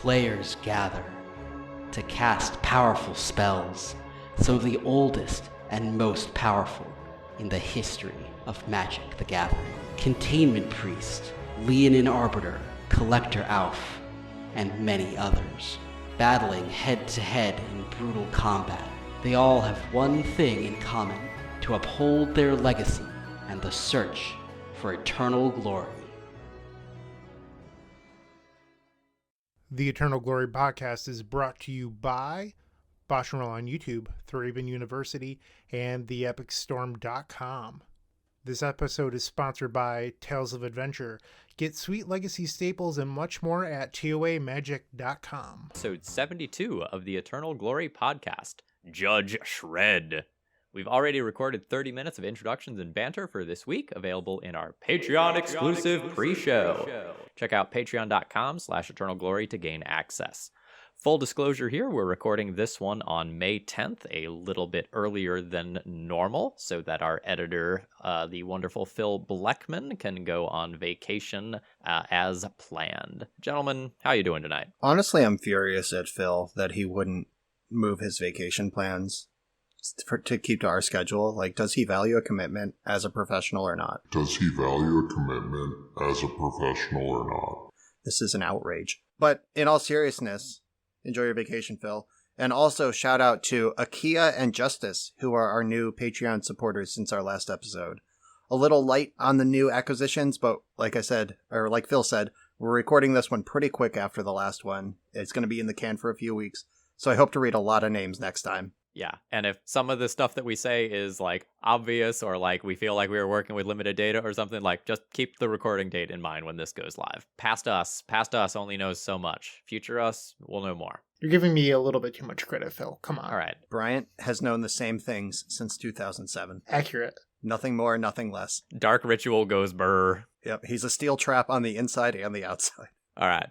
players gather to cast powerful spells, some of the oldest and most powerful in the history of Magic the Gathering. Containment Priest, Leonin Arbiter, Collector Alf, and many others, battling head-to-head in brutal combat. They all have one thing in common: to uphold their legacy and the search for eternal glory. The Eternal Glory podcast is brought to you by BoshNRoll on YouTube, ThrabenU University, and TheEpicStorm.com. This episode is sponsored by Tales of Adventure. Get sweet legacy staples and much more at TOAMagic.com. Episode 72 of the Eternal Glory podcast, Judge Shred. We've already recorded 30 minutes of introductions and banter for this week, available in our Patreon-exclusive pre-show. Check out patreon.com/eternalglory to gain access. Full disclosure here, we're recording this one on May 10th, a little bit earlier than normal, so that our editor, the wonderful Phil Blackman, can go on vacation as planned. Gentlemen, how you doing tonight? Honestly, I'm furious at Phil that he wouldn't move his vacation plans to keep to our schedule. Like, does he value a commitment as a professional or not? Does he value a commitment as a professional or not? This is an outrage. But in all seriousness, enjoy your vacation, Phil. And also shout out to Akia and Justice, who are our new Patreon supporters since our last episode. A little light on the new acquisitions, but like I said, or like Phil said, we're recording this one pretty quick after the last one. It's going to be in the can for a few weeks, so I hope to read a lot of names next time. Yeah, and if some of the stuff that we say is, like, obvious or, like, we feel like we were working with limited data or something, like, just keep the recording date in mind when this goes live. Past us only knows so much. Future us will know more. You're giving me a little bit too much credit, Phil. Come on. All right. Bryant has known the same things since 2007. Accurate. Nothing more, nothing less. Dark Ritual goes brr. Yep, he's a steel trap on the inside and the outside. All right.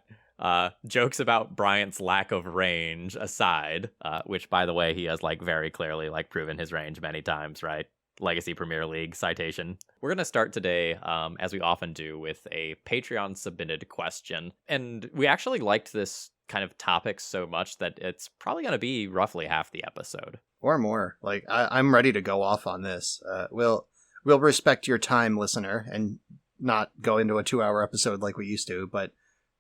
Jokes about Bryant's lack of range aside, which, by the way, he has, like, very clearly, like, proven his range many times, right? Legacy Premier League citation. We're going to start today, as we often do, with a Patreon submitted question. And we actually liked this kind of topic so much that it's probably going to be roughly half the episode. Or more. Like, I'm ready to go off on this. We'll respect your time, listener, and not go into a 2-hour episode like we used to, but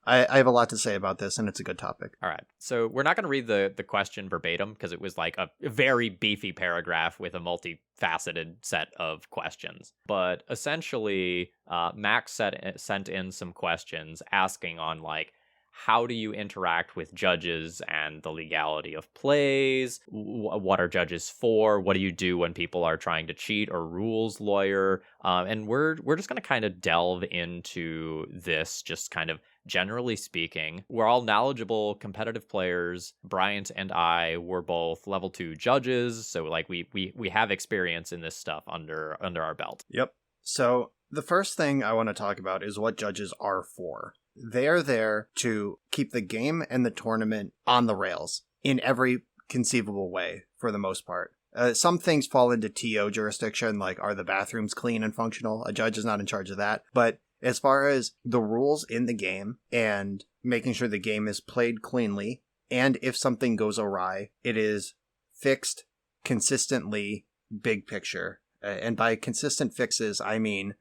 I have a lot to say about this, and it's a good topic. All right. So we're not going to read the question verbatim, because it was like a very beefy paragraph with a multifaceted set of questions. But essentially, Max sent in some questions asking on, like, how do you interact with judges and the legality of plays? What are judges for? What do you do when people are trying to cheat or rules lawyer? And we're just going to kind of delve into this, just kind of generally speaking. We're all knowledgeable, competitive players. Bryant and I were both level 2 judges, so like we have experience in this stuff under our belt. Yep. So the first thing I want to talk about is what judges are for. They're there to keep the game and the tournament on the rails in every conceivable way, for the most part. Some things fall into TO jurisdiction, like are the bathrooms clean and functional? A judge is not in charge of that. But as far as the rules in the game and making sure the game is played cleanly, and if something goes awry, it is fixed consistently, big picture. And by consistent fixes, I mean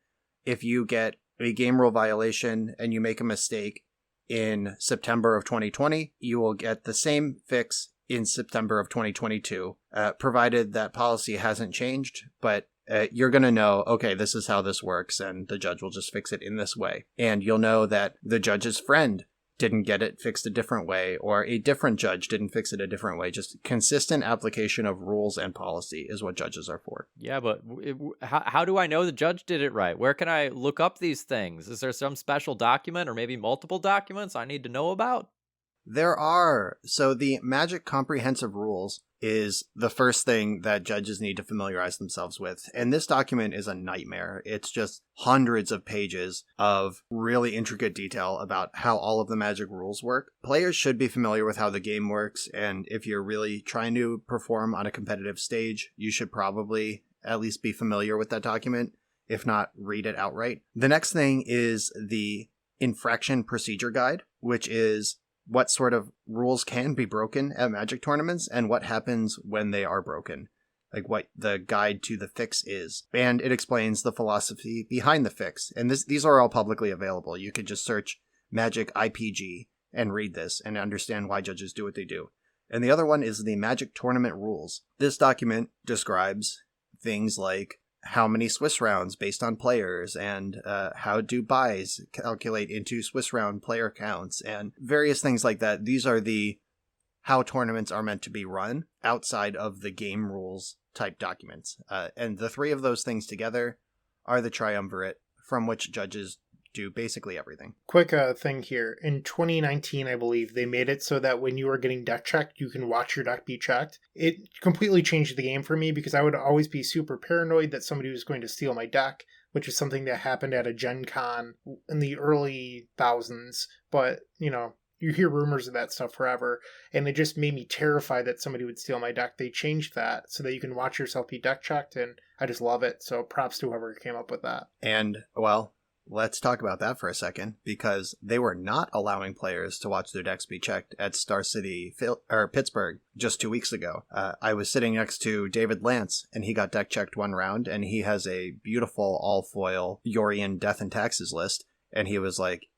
if you get a game rule violation and you make a mistake in September of 2020, you will get the same fix in September of 2022, provided that policy hasn't changed, but you're going to know, okay, this is how this works, and the judge will just fix it in this way. And you'll know that the judge's friend didn't get it fixed a different way, or a different judge didn't fix it a different way. Just consistent application of rules and policy is what judges are for. Yeah, but how do I know the judge did it right? Where can I look up these things? Is there some special document or maybe multiple documents I need to know about? There are. So the Magic Comprehensive Rules is the first thing that judges need to familiarize themselves with. And this document is a nightmare. It's just hundreds of pages of really intricate detail about how all of the Magic rules work. Players should be familiar with how the game works, and if you're really trying to perform on a competitive stage, you should probably at least be familiar with that document, if not read it outright. The next thing is the Infraction Procedure Guide, which is what sort of rules can be broken at Magic tournaments and what happens when they are broken. Like what the guide to the fix is. And it explains the philosophy behind the fix. And these are all publicly available. You could just search Magic IPG and read this and understand why judges do what they do. And the other one is the Magic Tournament Rules. This document describes things like how many Swiss rounds based on players, and how do buys calculate into Swiss round player counts, and various things like that. These are the how tournaments are meant to be run outside of the game rules type documents. And the three of those things together are the triumvirate from which judges do basically everything. Quick thing here. In 2019, I believe, they made it so that when you are getting deck checked, you can watch your deck be checked. It completely changed the game for me because I would always be super paranoid that somebody was going to steal my deck, which is something that happened at a Gen Con in the early thousands. But, you know, you hear rumors of that stuff forever, and it just made me terrified that somebody would steal my deck. They changed that so that you can watch yourself be deck checked, and I just love it. So props to whoever came up with that. And, well, let's talk about that for a second, because they were not allowing players to watch their decks be checked at Star City, Pittsburgh, just 2 weeks ago. I was sitting next to David Lance, and he got deck checked one round, and he has a beautiful all-foil Yorian Death and Taxes list, and he was like,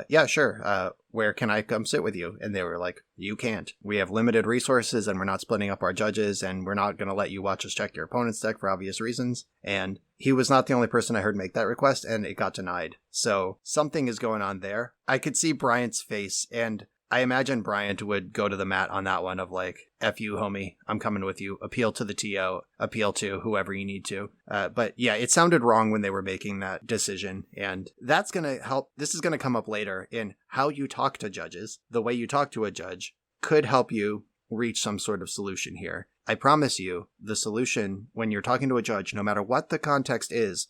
yeah, sure. Where can I come sit with you? And they were like, you can't. We have limited resources and we're not splitting up our judges and we're not going to let you watch us check your opponent's deck for obvious reasons. And he was not the only person I heard make that request, and it got denied. So something is going on there. I could see Bryant's face, and I imagine Bryant would go to the mat on that one of like, F you, homie, I'm coming with you. Appeal to the TO, appeal to whoever you need to. But yeah, it sounded wrong when they were making that decision. And that's going to help. This is going to come up later in how you talk to judges. The way you talk to a judge could help you reach some sort of solution here. I promise you, the solution when you're talking to a judge, no matter what the context is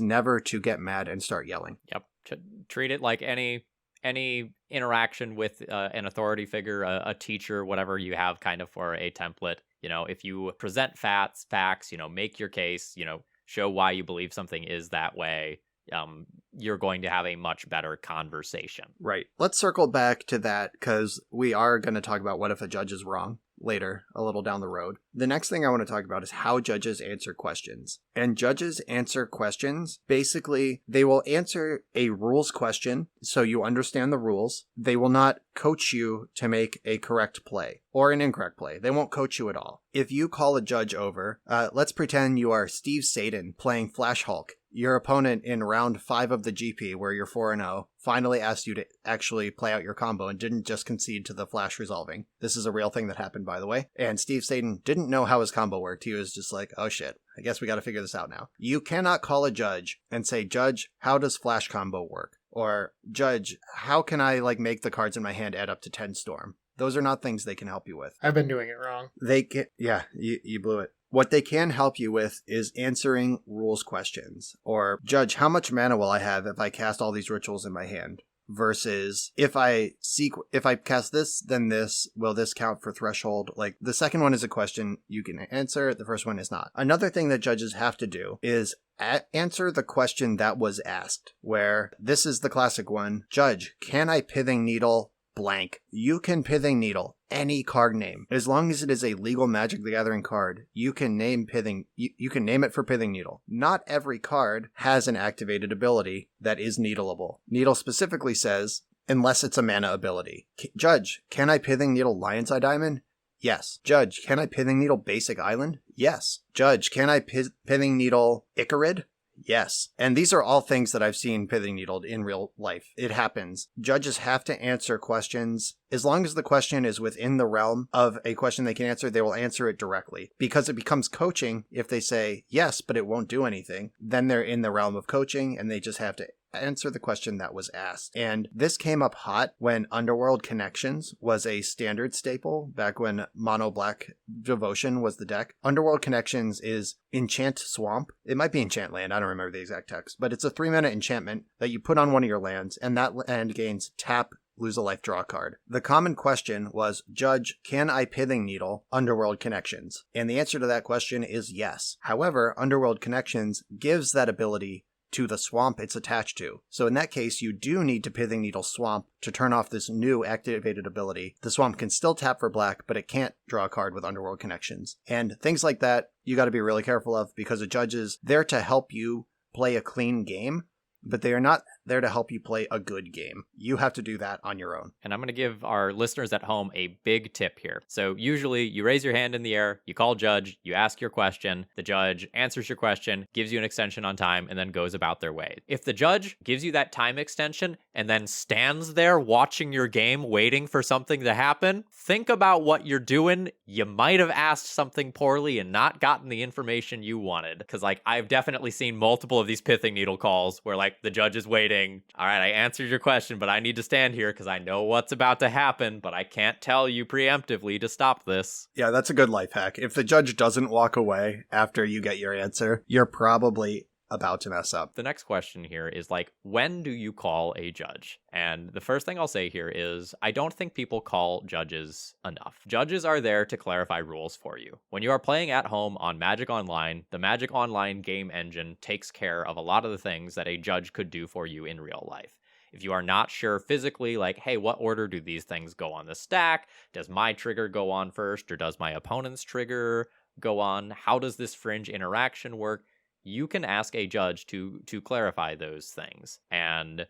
never to get mad and start yelling. Yep. Treat it like any interaction with an authority figure, a teacher, whatever you have kind of for a template. You know, if you present facts, you know, make your case, you know, show why you believe something is that way, you're going to have a much better conversation. Right. Let's circle back to that, because we are going to talk about what if a judge is wrong later, a little down the road. The next thing I want to talk about is how judges answer questions. And judges answer questions. Basically, they will answer a rules question so you understand the rules. They will not coach you to make a correct play or an incorrect play. They won't coach you at all. If you call a judge over, let's pretend you are Steve Sadin playing Flash Hulk. Your opponent in round 5 of the GP, where you're 4-0, finally asked you to actually play out your combo and didn't just concede to the flash resolving. This is a real thing that happened, by the way. And Steve Sadin didn't know how his combo worked. He was just like, oh shit, I guess we got to figure this out now. You cannot call a judge and say, Judge, how does flash combo work? Or, Judge, how can I make the cards in my hand add up to 10 storm? Those are not things they can help you with. I've been doing it wrong. They can, yeah, you blew it. What they can help you with is answering rules questions. Or, Judge, how much mana will I have if I cast all these rituals in my hand? Versus, if I cast this, then this, will this count for threshold? The second one is a question you can answer. The first one is not. Another thing that judges have to do is answer the question that was asked, where this is the classic one. Judge, can I Pithing Needle blank? You can Pithing Needle any card name. As long as it is a legal Magic the Gathering card, you can name you can name it for Pithing Needle. Not every card has an activated ability that is needleable. Needle specifically says, unless it's a mana ability. Judge, can I Pithing Needle Lion's Eye Diamond? Yes. Judge, can I Pithing Needle Basic Island? Yes. Judge, can I Pithing Needle Icarid? Yes. And these are all things that I've seen Pithing Needled in real life. It happens. Judges have to answer questions. As long as the question is within the realm of a question they can answer, they will answer it directly. Because it becomes coaching if they say yes, but it won't do anything. Then they're in the realm of coaching and they just have to answer the question that was asked. And this came up hot when Underworld Connections was a standard staple, back when Mono Black Devotion was the deck. Underworld Connections is Enchant Swamp. It might be Enchant Land, I don't remember the exact text, but it's a 3-mana enchantment that you put on one of your lands, and that land gains tap, lose a life, draw a card. The common question was, Judge, can I Pithing Needle Underworld Connections? And the answer to that question is yes. However, Underworld Connections gives that ability to the swamp it's attached to. So in that case, you do need to Pithing Needle Swamp to turn off this new activated ability. The swamp can still tap for black, but it can't draw a card with Underworld connections. And things like that, you got to be really careful of, because a judge is there to help you play a clean game, but they are not there to help you play a good game. You have to do that on your own. And I'm going to give our listeners at home a big tip here. So usually you raise your hand in the air, you call judge, you ask your question, the judge answers your question, gives you an extension on time, and then goes about their way. If the judge gives you that time extension and then stands there watching your game, waiting for something to happen, think about what you're doing. You might have asked something poorly and not gotten the information you wanted. Because, like, I've definitely seen multiple of these Pithing Needle calls where, like, the judge is waiting. All right, I answered your question, but I need to stand here because I know what's about to happen, but I can't tell you preemptively to stop this. Yeah, that's a good life hack. If the judge doesn't walk away after you get your answer, you're probably about to mess up. The next question here is, like, when do you call a judge? And the first thing I'll say here is I don't think people call judges enough. Judges are there to clarify rules for you. When you are playing at home on Magic Online, the Magic Online game engine takes care of a lot of the things that a judge could do for you in real life. If you are not sure physically, like, hey, what order do these things go on the stack? Does my trigger go on first, or does my opponent's trigger go on? How does this fringe interaction work? You can ask a judge to clarify those things, and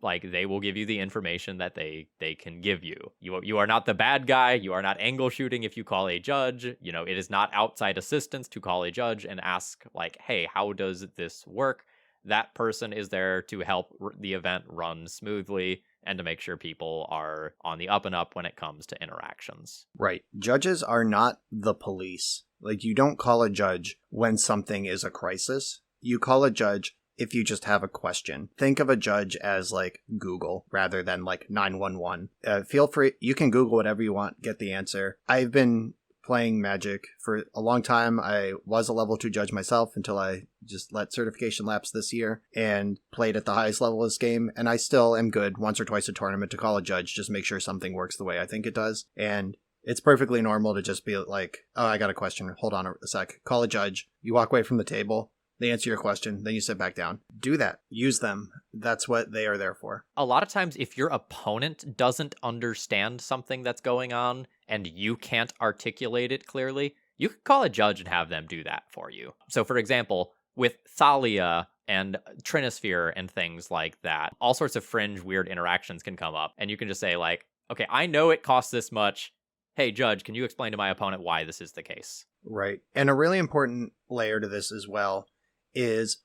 like they will give you the information that they can give you. You are not the bad guy. You are not angle shooting if you call a judge. You know, it is not outside assistance to call a judge and ask, like, hey, how does this work? That person is there to help the event run smoothly and to make sure people are on the up and up when it comes to interactions. Right. Judges are not the police. Like, you don't call a judge when something is a crisis. You call a judge if you just have a question. Think of a judge as like Google rather than like 911. Feel free. You can Google whatever you want, get the answer. I've been playing Magic for a long time. I was a level 2 judge myself until I just let certification lapse this year and played at the highest level of this game. And I still am good once or twice a tournament to call a judge, just make sure something works the way I think it does. And it's perfectly normal to just be like, oh, I got a question. Hold on a sec. Call a judge. You walk away from the table. They answer your question. Then you sit back down. Do that. Use them. That's what they are there for. A lot of times, if your opponent doesn't understand something that's going on and you can't articulate it clearly, you could call a judge and have them do that for you. So, for example, with Thalia and Trinisphere and things like that, all sorts of fringe weird interactions can come up. And you can just say, like, okay, I know it costs this much. Hey, judge, can you explain to my opponent why this is the case? Right. And a really important layer to this as well is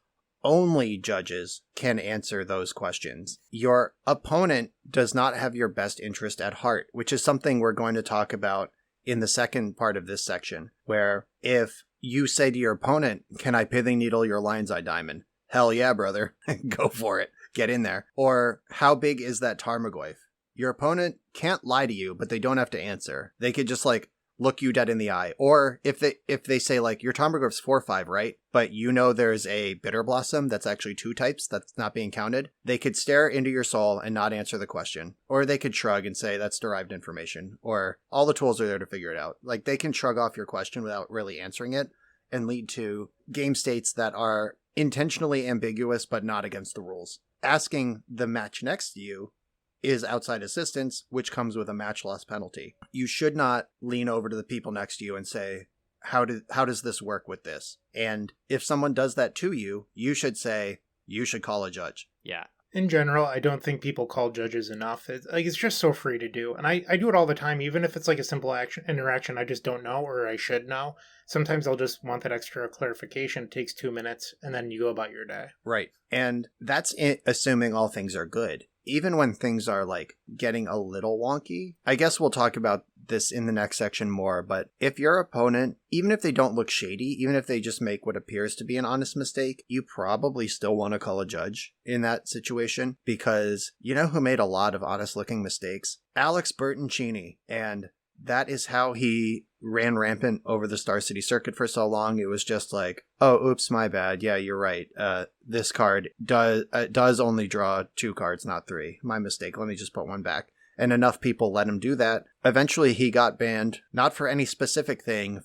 only judges can answer those questions. Your opponent does not have your best interest at heart, which is something we're going to talk about in the second part of this section, where if you say to your opponent, can I Pithing Needle your Lion's Eye Diamond? Hell yeah, brother. Go for it. Get in there. Or how big is that Tarmogoyf? Your opponent can't lie to you, but they don't have to answer. They could just like look you dead in the eye. Or if they say like your Tarmogoyf's 4/5, right? But you know there's a Bitter Blossom that's actually 2 types that's not being counted. They could stare into your soul and not answer the question. Or they could shrug and say that's derived information. Or all the tools are there to figure it out. Like they can shrug off your question without really answering it and lead to game states that are intentionally ambiguous but not against the rules. Asking the match next to you is outside assistance, which comes with a match loss penalty. You should not lean over to the people next to you and say, how does this work with this? And if someone does that to you, you should say, you should call a judge. Yeah. In general, I don't think people call judges enough. It's just so free to do. And I do it all the time, even if it's like a simple interaction I just don't know or I should know. Sometimes I'll just want that extra clarification. It takes 2 minutes, and then you go about your day. Right. And that's assuming all things are good. Even when things are like getting a little wonky, I guess we'll talk about this in the next section more, but if your opponent, even if they don't look shady, even if they just make what appears to be an honest mistake, you probably still want to call a judge in that situation, because you know who made a lot of honest looking mistakes? Alex Bertoncini. And that is how he ran rampant over the Star City circuit for so long. It was just like, oh, oops, my bad. Yeah, you're right. This card does only draw 2 cards, not 3. My mistake. Let me just put 1 back. And enough people let him do that. Eventually, he got banned, not for any specific thing,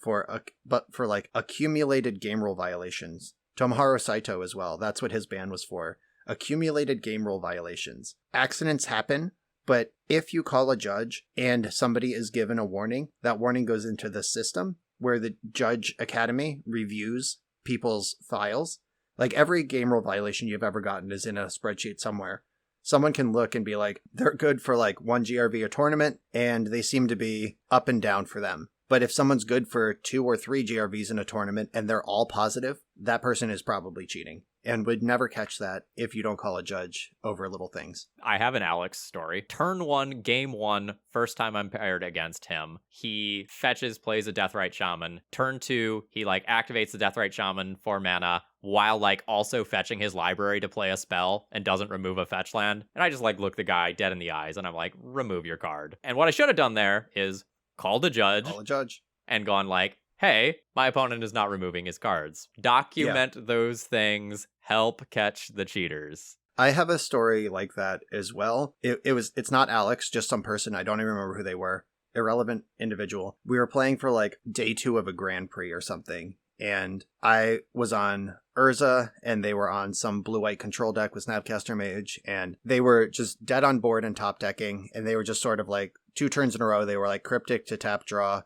but for like accumulated game rule violations. Tomohiro Saito as well. That's what his ban was for. Accumulated game rule violations. Accidents happen, but if you call a judge and somebody is given a warning, that warning goes into the system where the Judge Academy reviews people's files. Like every game rule violation you've ever gotten is in a spreadsheet somewhere. Someone can look and be like, they're good for like 1 GRV a tournament, and they seem to be up and down for them. But if someone's good for 2 or 3 GRVs in a tournament and they're all positive, that person is probably cheating and would never catch that if you don't call a judge over little things. I have an Alex story. Turn 1, game 1, first time I'm paired against him. He fetches, plays a Deathrite Shaman. Turn 2, he like activates the Deathrite Shaman for mana while like also fetching his library to play a spell and doesn't remove a fetch land. And I just like look the guy dead in the eyes and I'm like, remove your card. And what I should have done there is called a judge. Call a judge. And gone like, hey, my opponent is not removing his cards. Document those things. Help catch the cheaters. I have a story like that as well. It's not Alex, just some person. I don't even remember who they were. Irrelevant individual. We were playing for like day 2 of a Grand Prix or something. And I was on Urza, and they were on some blue-white control deck with Snapcaster Mage, and they were just dead on board and top decking, and they were just sort of like 2 turns in a row. They were like cryptic to tap draw,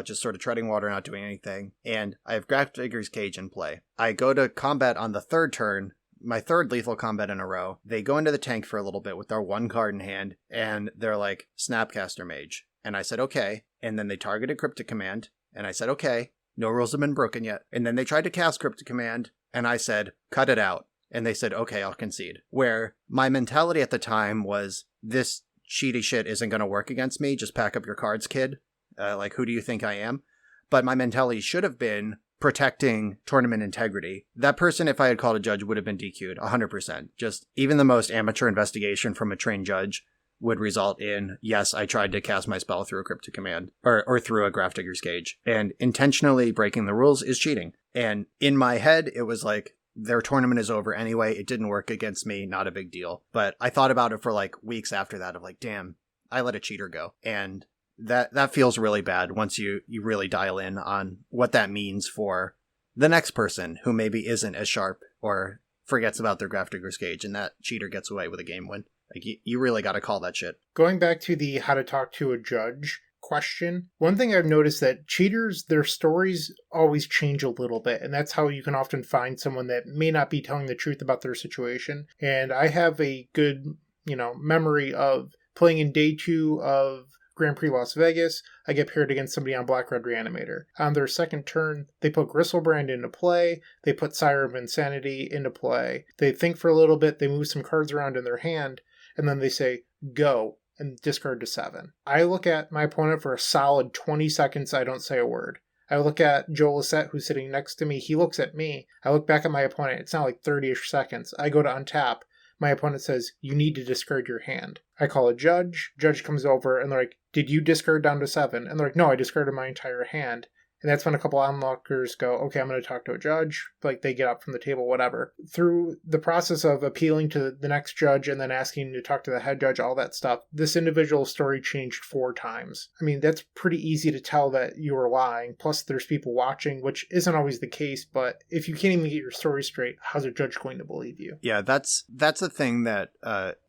just sort of treading water, not doing anything. And I have Grafdigger's Cage in play. I go to combat on the 3rd turn, my 3rd lethal combat in a row. They go into the tank for a little bit with their 1 card in hand, and they're like, Snapcaster Mage. And I said, okay. And then they targeted Cryptic Command, and I said, okay. No rules have been broken yet. And then they tried to cast Cryptic Command, and I said, cut it out. And they said, okay, I'll concede. Where my mentality at the time was, this cheaty shit isn't going to work against me. Just pack up your cards, kid. Like, who do you think I am? But my mentality should have been protecting tournament integrity. That person, if I had called a judge, would have been DQ'd 100%. Just even the most amateur investigation from a trained judge would result in, yes, I tried to cast my spell through a Cryptic Command or through a Grafdigger's Cage. And intentionally breaking the rules is cheating. And in my head, it was like, their tournament is over anyway. It didn't work against me. Not a big deal. But I thought about it for like weeks after that of like, damn, I let a cheater go. And that feels really bad once you really dial in on what that means for the next person who maybe isn't as sharp or forgets about their Grafdigger's Cage, and that cheater gets away with a game win. Like, you really got to call that shit. Going back to the how to talk to a judge question, one thing I've noticed that cheaters, their stories always change a little bit, and that's how you can often find someone that may not be telling the truth about their situation. And I have a good, memory of playing in day 2 of Grand Prix Las Vegas. I get paired against somebody on Black Red Reanimator. On their 2nd turn, they put Gristlebrand into play. They put Sire of Insanity into play. They think for a little bit. They move some cards around in their hand. And then they say, go, and discard to 7. I look at my opponent for a solid 20 seconds. I don't say a word. I look at Joe Lissette, who's sitting next to me. He looks at me. I look back at my opponent. It's now like 30-ish seconds. I go to untap. My opponent says, you need to discard your hand. I call a judge. Judge comes over, and they're like, did you discard down to 7? And they're like, no, I discarded my entire hand. And that's when a couple onlookers go, okay, I'm going to talk to a judge. Like, they get up from the table, whatever. Through the process of appealing to the next judge and then asking to talk to the head judge, all that stuff, this individual's story changed 4 times. I mean, that's pretty easy to tell that you were lying. Plus, there's people watching, which isn't always the case. But if you can't even get your story straight, how's a judge going to believe you? Yeah, that's a thing that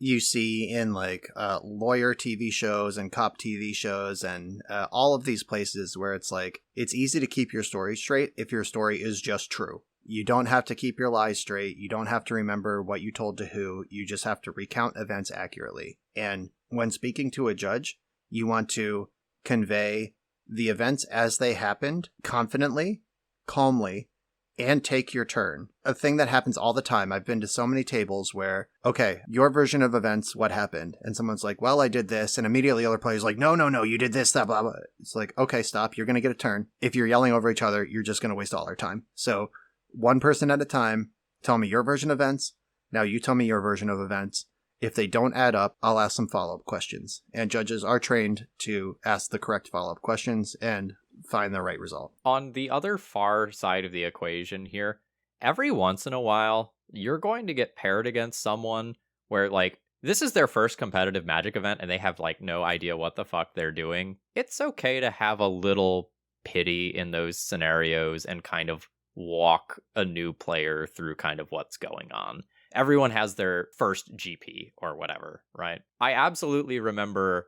you see in like lawyer TV shows and cop TV shows and all of these places where it's like, it's easy to keep your story straight if your story is just true. You don't have to keep your lies straight. You don't have to remember what you told to who. You just have to recount events accurately. And when speaking to a judge, you want to convey the events as they happened confidently, calmly, and take your turn. A thing that happens all the time. I've been to so many tables where, okay, your version of events, what happened? And someone's like, well, I did this. And immediately other players like, no, you did this, that, blah, blah. It's like, okay, stop. You're going to get a turn. If you're yelling over each other, you're just going to waste all our time. So one person at a time, tell me your version of events. Now you tell me your version of events. If they don't add up, I'll ask some follow-up questions. And judges are trained to ask the correct follow-up questions and find the right result. On the other far side of the equation here, every once in a while, you're going to get paired against someone where, like, this is their first competitive Magic event and they have, like, no idea what the fuck they're doing. It's okay to have a little pity in those scenarios and kind of walk a new player through kind of what's going on. Everyone has their first GP or whatever, right? I absolutely remember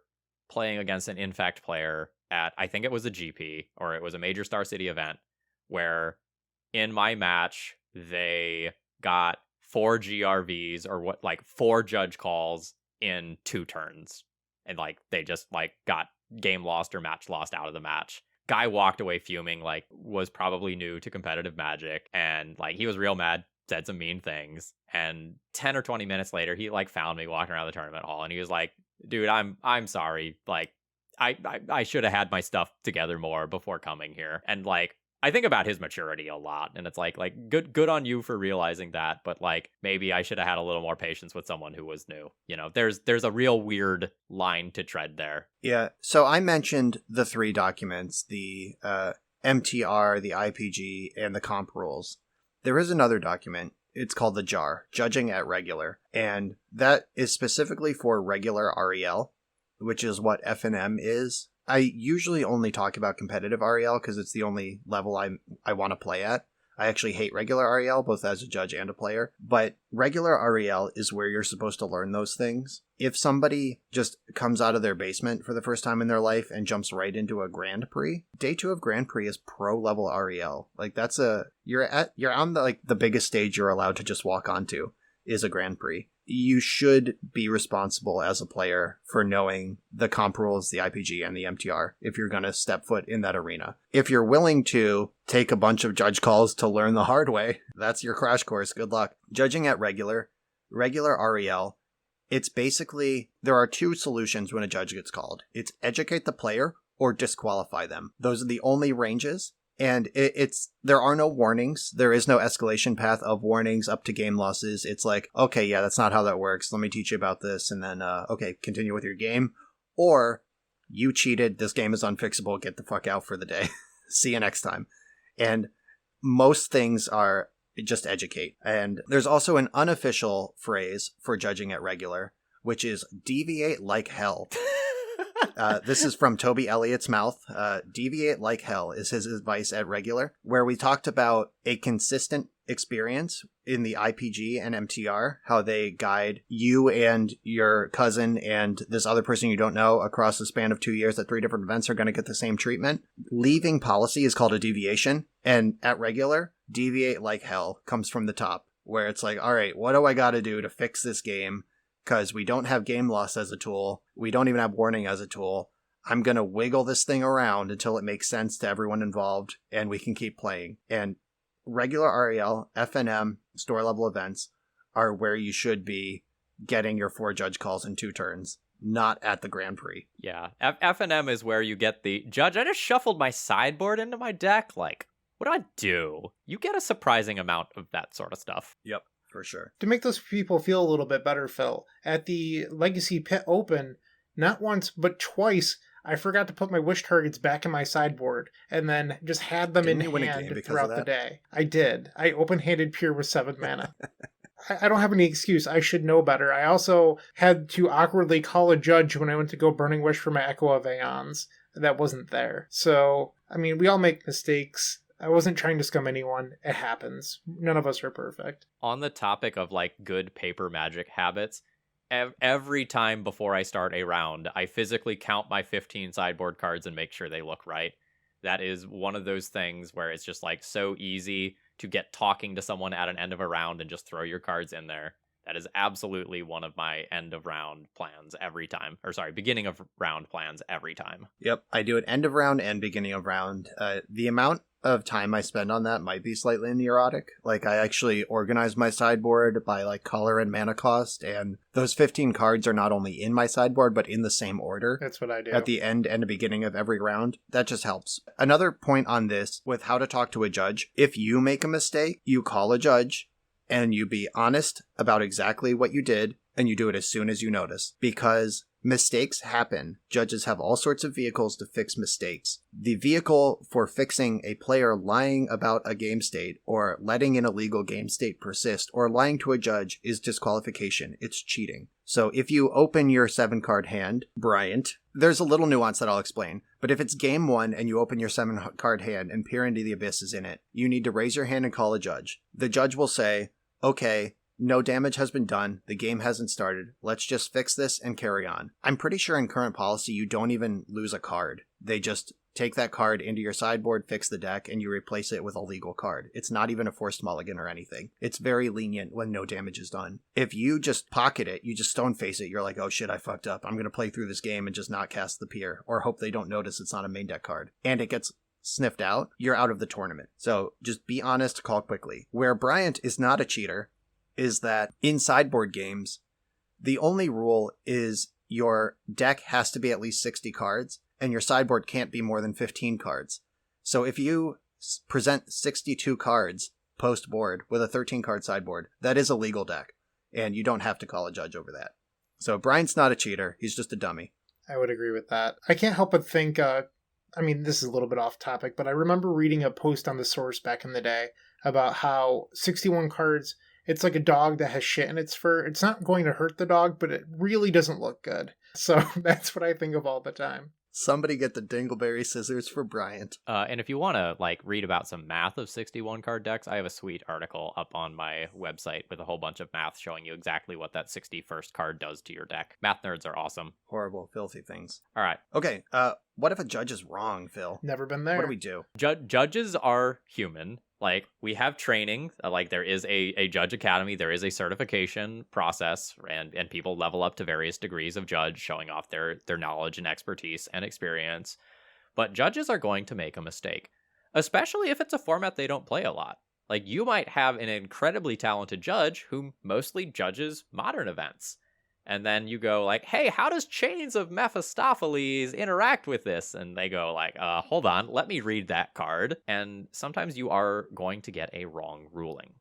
playing against an Infect player at, I think it was a GP or it was a major Star City event, where in my match, they got 4 GRVs or what, like 4 judge calls in 2 turns. And like, they just like got game lost or match lost out of the match. Guy walked away fuming, like was probably new to competitive Magic, and like he was real mad, said some mean things. And 10 or 20 minutes later, he like found me walking around the tournament hall, and he was like, dude, I'm sorry. Like I should have had my stuff together more before coming here. And like, I think about his maturity a lot, and it's like good on you for realizing that, but like maybe I should have had a little more patience with someone who was new. You know, there's a real weird line to tread there. Yeah. So I mentioned the 3 documents, the MTR, the IPG, and the comp rules. There is another document. It's called the JAR, Judging at Regular, and that is specifically for regular REL, which is what FNM is. I usually only talk about competitive REL because it's the only level I want to play at. I actually hate regular REL, both as a judge and a player. But regular REL is where you're supposed to learn those things. If somebody just comes out of their basement for the first time in their life and jumps right into a Grand Prix, Day 2 of Grand Prix is pro level REL. Like that's you're on the biggest stage you're allowed to just walk onto is a Grand Prix. You should be responsible as a player for knowing the comp rules, the IPG, and the MTR if you're going to step foot in that arena. If you're willing to take a bunch of judge calls to learn the hard way, that's your crash course. Good luck. Judging at regular REL, it's basically, there are 2 solutions when a judge gets called. It's educate the player or disqualify them. Those are the only ranges. And there are no warnings. There is no escalation path of warnings up to game losses. It's like, okay, yeah, that's not how that works. Let me teach you about this. And then, okay, continue with your game. Or, you cheated. This game is unfixable. Get the fuck out for the day. See you next time. And most things are just educate. And there's also an unofficial phrase for judging at regular, which is deviate like hell. This is from Toby Elliott's mouth. Deviate like hell is his advice at regular, where we talked about a consistent experience in the IPG and MTR, how they guide you and your cousin and this other person you don't know across the span of 2 years at 3 different events are going to get the same treatment. Leaving policy is called a deviation. And at regular, deviate like hell comes from the top, where it's like, all right, what do I got to do to fix this game? Because we don't have game loss as a tool. We don't even have warning as a tool. I'm going to wiggle this thing around until it makes sense to everyone involved and we can keep playing. And regular REL, FNM, store level events are where you should be getting your 4 judge calls in 2 turns, not at the Grand Prix. Yeah. FNM is where you get the, judge, I just shuffled my sideboard into my deck. Like, what do I do? You get a surprising amount of that sort of stuff. Yep. For sure. To make those people feel a little bit better, Phil, at the Legacy Pit Open, not once but twice, I forgot to put my wish targets back in my sideboard and then just had them in hand throughout the day. I did. I open-handed Pure with 7 mana. I don't have any excuse. I should know better. I also had to awkwardly call a judge when I went to go Burning Wish for my Echo of Aeons. That wasn't there. So, I mean, we all make mistakes. I wasn't trying to scum anyone. It happens. None of us are perfect. On the topic of like good paper Magic habits, every time before I start a round, I physically count my 15 sideboard cards and make sure they look right. That is one of those things where it's just like so easy to get talking to someone at an end of a round and just throw your cards in there. That is absolutely one of my end of round plans every time. Or sorry, beginning of round plans every time. Yep, I do it end of round and beginning of round. The amount of time I spend on that might be slightly neurotic. Like, I actually organize my sideboard by like color and mana cost, and those 15 cards are not only in my sideboard but in the same order. That's what I do. At the end and the beginning of every round. That just helps. Another point on this with how to talk to a judge: if you make a mistake, you call a judge and you be honest about exactly what you did, and you do it as soon as you notice, because mistakes happen. Judges have all sorts of vehicles to fix mistakes. The vehicle for fixing a player lying about a game state or letting an illegal game state persist or lying to a judge is disqualification. It's cheating. So if you open your 7-card hand, Bryant, there's a little nuance that I'll explain. But if it's game 1 and you open your 7-card hand and Peer into the Abyss is in it, you need to raise your hand and call a judge. The judge will say, okay, no damage has been done. The game hasn't started. Let's just fix this and carry on. I'm pretty sure in current policy, you don't even lose a card. They just take that card into your sideboard, fix the deck, and you replace it with a legal card. It's not even a forced mulligan or anything. It's very lenient when no damage is done. If you just pocket it, you just stone face it, you're like, oh shit, I fucked up. I'm going to play through this game and just not cast the Peer, or hope they don't notice it's not a main deck card. And it gets sniffed out, you're out of the tournament. So just be honest, call quickly. Where Bryant is not a cheater is that in sideboard games, the only rule is your deck has to be at least 60 cards, and your sideboard can't be more than 15 cards. So if you present 62 cards post-board with a 13-card sideboard, that is a legal deck, and you don't have to call a judge over that. So Brian's not a cheater, he's just a dummy. I would agree with that. I can't help but think, this is a little bit off topic, but I remember reading a post on the source back in the day about how 61 cards, it's like a dog that has shit in its fur. It's not going to hurt the dog, but it really doesn't look good. So that's what I think of all the time. Somebody get the Dingleberry scissors for Bryant. And if you want to read about some math of 61 card decks, I have a sweet article up on my website with a whole bunch of math showing you exactly what that 61st card does to your deck. Math nerds are awesome. Horrible, filthy things. All right. Okay, what if a judge is wrong, Phil? Never been there. What do we do? Judges are human. We have training, there is a judge academy, there is a certification process, and people level up to various degrees of judge, showing off their knowledge and expertise and experience. But judges are going to make a mistake, especially if it's a format they don't play a lot. You might have an incredibly talented judge who mostly judges modern events. And then you go hey, how does Chains of Mephistopheles interact with this? And they go hold on, let me read that card. And sometimes you are going to get a wrong ruling.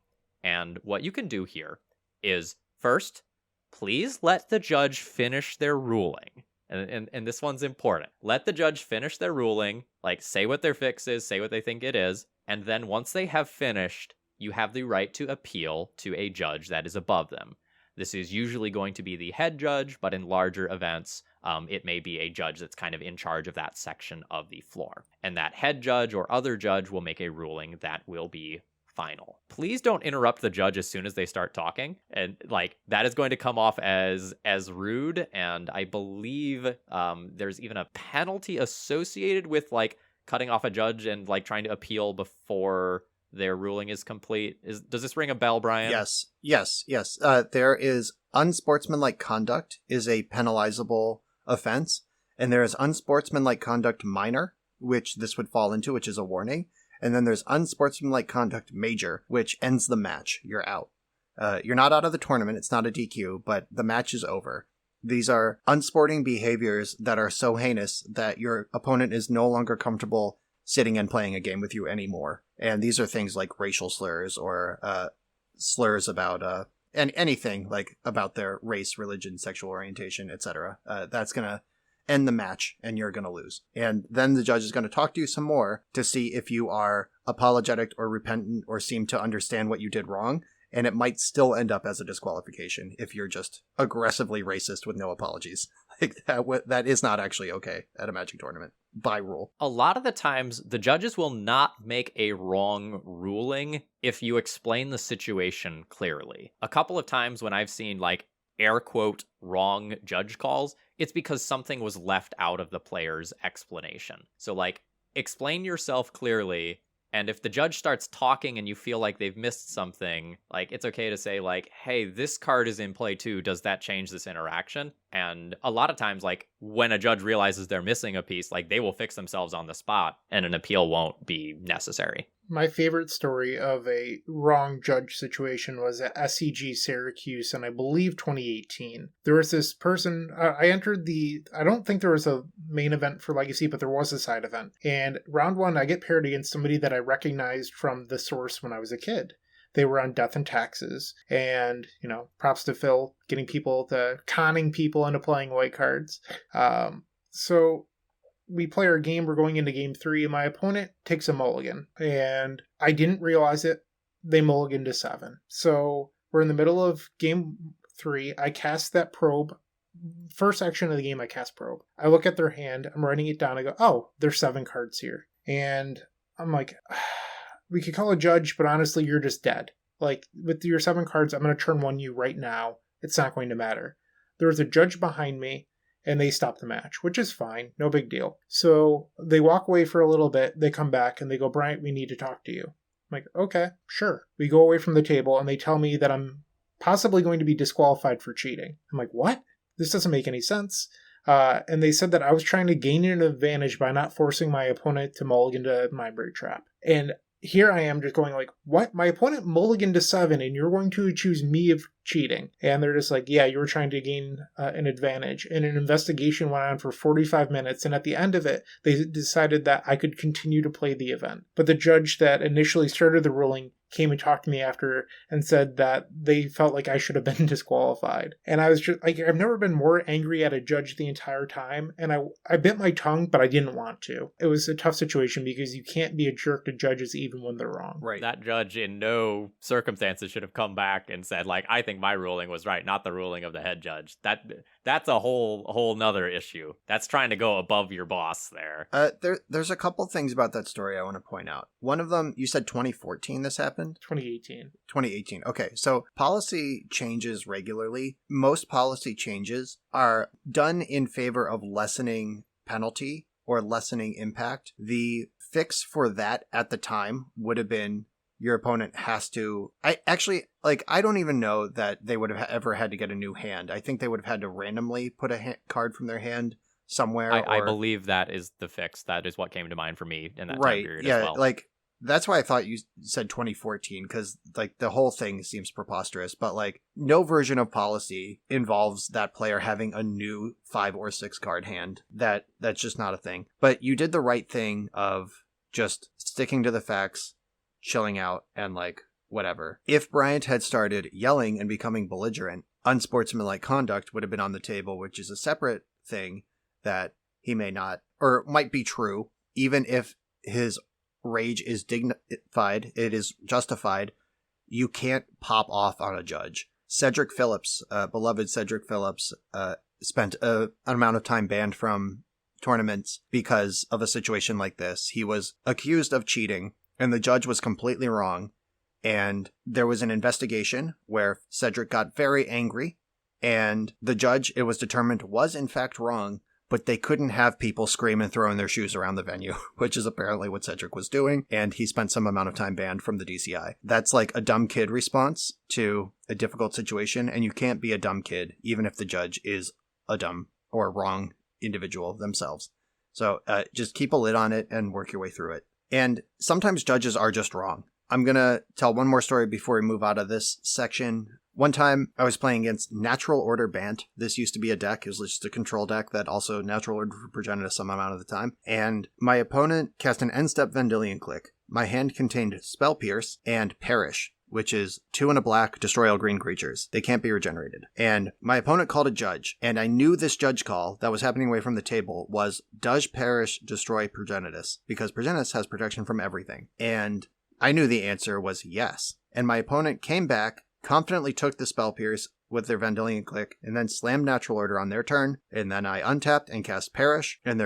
And what you can do here is, first, please let the judge finish their ruling. And this one's important. Let the judge finish their ruling, say what their fix is, say what they think it is. And then once they have finished, you have the right to appeal to a judge that is above them. This is usually going to be the head judge, but in larger events, it may be a judge that's kind of in charge of that section of the floor. And that head judge or other judge will make a ruling that will be final. Please don't interrupt the judge as soon as they start talking. And that is going to come off as rude. And I believe there's even a penalty associated with cutting off a judge and trying to appeal before their ruling is complete. Does this ring a bell, Brian? Yes. There is unsportsmanlike conduct is a penalizable offense, and there is unsportsmanlike conduct minor, which this would fall into, which is a warning, and then there's unsportsmanlike conduct major, which ends the match. You're out. You're not out of the tournament. It's not a DQ, but the match is over. These are unsporting behaviors that are so heinous that your opponent is no longer comfortable sitting and playing a game with you anymore. And these are things like racial slurs or slurs about and anything about their race, religion, sexual orientation, etc. That's going to end the match and you're going to lose. And then the judge is going to talk to you some more to see if you are apologetic or repentant or seem to understand what you did wrong. And it might still end up as a disqualification if you're just aggressively racist with no apologies. That is not actually okay at a Magic tournament by rule. A lot of the times, the judges will not make a wrong ruling if you explain the situation clearly. A couple of times when I've seen air quote wrong judge calls, it's because something was left out of the player's explanation. So explain yourself clearly. And if the judge starts talking and you feel like they've missed something, it's okay to say hey, this card is in play too. Does that change this interaction? And a lot of times, when a judge realizes they're missing a piece, they will fix themselves on the spot and an appeal won't be necessary. My favorite story of a wrong judge situation was at SCG Syracuse in, I believe, 2018. There was this person, I don't think there was a main event for Legacy, but there was a side event. And round one, I get paired against somebody that I recognized from the source when I was a kid. They were on Death and Taxes. And, props to Phil, conning people into playing white cards. So we play our game, we're going into game 3, and my opponent takes a mulligan. And I didn't realize it. They mulliganed to 7. So we're in the middle of game 3, I cast that probe. First action of the game, I cast probe. I look at their hand, I'm writing it down, I go, oh, there's 7 cards here. And I'm like, we could call a judge, but honestly, you're just dead. Like, with your 7 cards, I'm going to turn 1 you right now. It's not going to matter. There was a judge behind me, and they stop the match, which is fine. No big deal. So they walk away for a little bit. They come back, and they go, Bryant, we need to talk to you. I'm like, okay, sure. We go away from the table, and they tell me that I'm possibly going to be disqualified for cheating. I'm like, what? This doesn't make any sense. And they said that I was trying to gain an advantage by not forcing my opponent to mulligan to Mindbreak Trap. And here I am just going like, what? My opponent mulliganed to 7 and you're going to accuse me of cheating. And they're just like, yeah, you were trying to gain an advantage. And an investigation went on for 45 minutes. And at the end of it, they decided that I could continue to play the event. But the judge that initially started the ruling came and talked to me after and said that they felt like I should have been disqualified. And I was just like, I've never been more angry at a judge the entire time. And I bit my tongue, but I didn't want to. It was a tough situation because you can't be a jerk to judges even when they're wrong. Right. That judge in no circumstances should have come back and said, like, I think my ruling was right, not the ruling of the head judge. That's a whole nother issue. That's trying to go above your boss there. There's a couple things about that story I want to point out. One of them, you said 2014 this happened? 2018. 2018. Okay, so policy changes regularly. Most policy changes are done in favor of lessening penalty or lessening impact. The fix for that at the time would have been your opponent has to... I don't even know that they would have ever had to get a new hand. I think they would have had to randomly put a card from their hand somewhere. I believe that is the fix. That is what came to mind for me in that time period as well. Like, that's why I thought you said 2014, because like the whole thing seems preposterous, but like no version of policy involves that player having a new 5 or 6 card hand. That's just not a thing. But you did the right thing of just sticking to the facts, chilling out, and like whatever. If Bryant had started yelling and becoming belligerent, unsportsmanlike conduct would have been on the table, which is a separate thing that he may not, or might be true, even if his rage is dignified, it is justified. You can't pop off on a judge. Cedric Phillips, beloved Cedric Phillips, spent an amount of time banned from tournaments because of a situation like this. He was accused of cheating, and the judge was completely wrong. And there was an investigation where Cedric got very angry, and the judge, it was determined, was in fact wrong. But they couldn't have people scream and throwing their shoes around the venue, which is apparently what Cedric was doing, and he spent some amount of time banned from the DCI. That's like a dumb kid response to a difficult situation, and you can't be a dumb kid, even if the judge is a dumb or wrong individual themselves. So just keep a lid on it and work your way through it. And sometimes judges are just wrong. I'm going to tell one more story before we move out of this section. One time, I was playing against Natural Order Bant. This used to be a deck. It was just a control deck that also Natural Order Progenitus some amount of the time. And my opponent cast an end-step Vendilion Click. My hand contained Spell Pierce and Perish, which is 2 and a black, destroy all green creatures. They can't be regenerated. And my opponent called a judge, and I knew this judge call that was happening away from the table was, does Perish destroy Progenitus? Because Progenitus has protection from everything. And I knew the answer was yes. And my opponent came back, confidently took the Spell Pierce with their Vendilion Click, and then slammed Natural Order on their turn, and then I untapped and cast Perish, and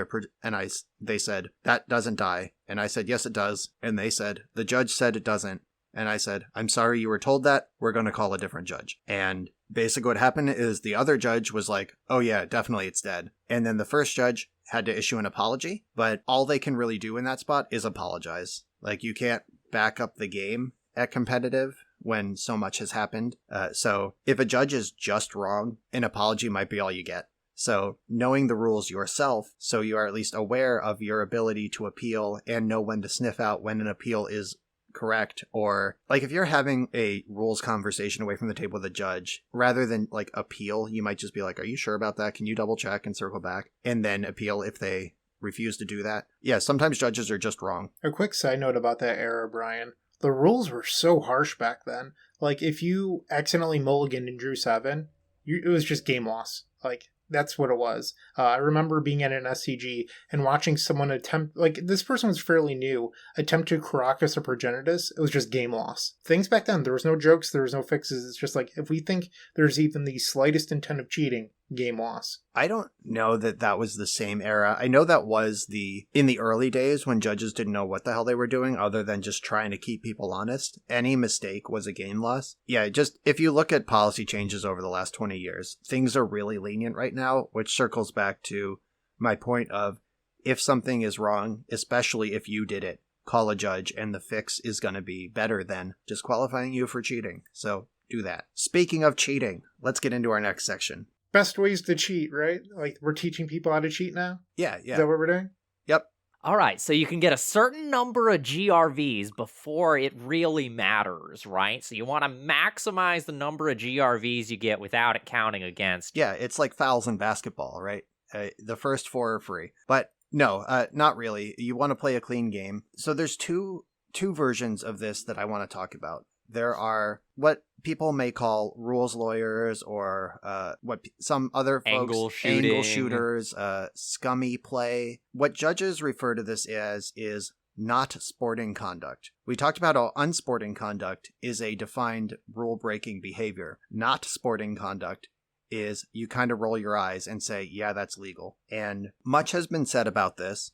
they said, that doesn't die. And I said, yes, it does. And they said, the judge said it doesn't. And I said, I'm sorry you were told that. We're going to call a different judge. And basically what happened is the other judge was like, oh yeah, definitely it's dead. And then the first judge had to issue an apology, but all they can really do in that spot is apologize. Like, you can't back up the game at competitive when so much has happened. So if a judge is just wrong, an apology might be all you get. So knowing the rules yourself, so you are at least aware of your ability to appeal and know when to sniff out when an appeal is correct, or like if you're having a rules conversation away from the table with a judge, rather than like appeal, you might just be like, are you sure about that? Can you double check and circle back and then appeal if they refuse to do that? Yeah, sometimes judges are just wrong. A quick side note about that era, Brian. The rules were so harsh back then. Like, if you accidentally mulliganed and drew 7, it was just game loss. Like, That's what it was. I remember being at an SCG and watching someone attempt, like, this person was fairly new, attempt to Caracas or Progenitus. It was just game loss. Things back then, there was no jokes, there was no fixes. It's just like, if we think there's even the slightest intent of cheating, game loss. I don't know that was the same era. I know that was in the early days when judges didn't know what the hell they were doing other than just trying to keep people honest. Any mistake was a game loss. Yeah, just if you look at policy changes over the last 20 years, things are really lenient right now, which circles back to my point of if something is wrong, especially if you did it, call a judge and the fix is going to be better than disqualifying you for cheating. So do that. Speaking of cheating, let's get into our next section. Best ways to cheat, right? Like, we're teaching people how to cheat now? Yeah. Is that what we're doing? Yep. All right, so you can get a certain number of GRVs before it really matters, right? So you want to maximize the number of GRVs you get without it counting against. Yeah, it's like fouls in basketball, right? The first 4 are free. But no, not really. You want to play a clean game. So there's two versions of this that I want to talk about. There are what people may call rules lawyers or what some other folks, angle shooters, scummy play. What judges refer to this as is not sporting conduct. We talked about how unsporting conduct is a defined rule-breaking behavior. Not sporting conduct is you kind of roll your eyes and say, yeah, that's legal. And much has been said about this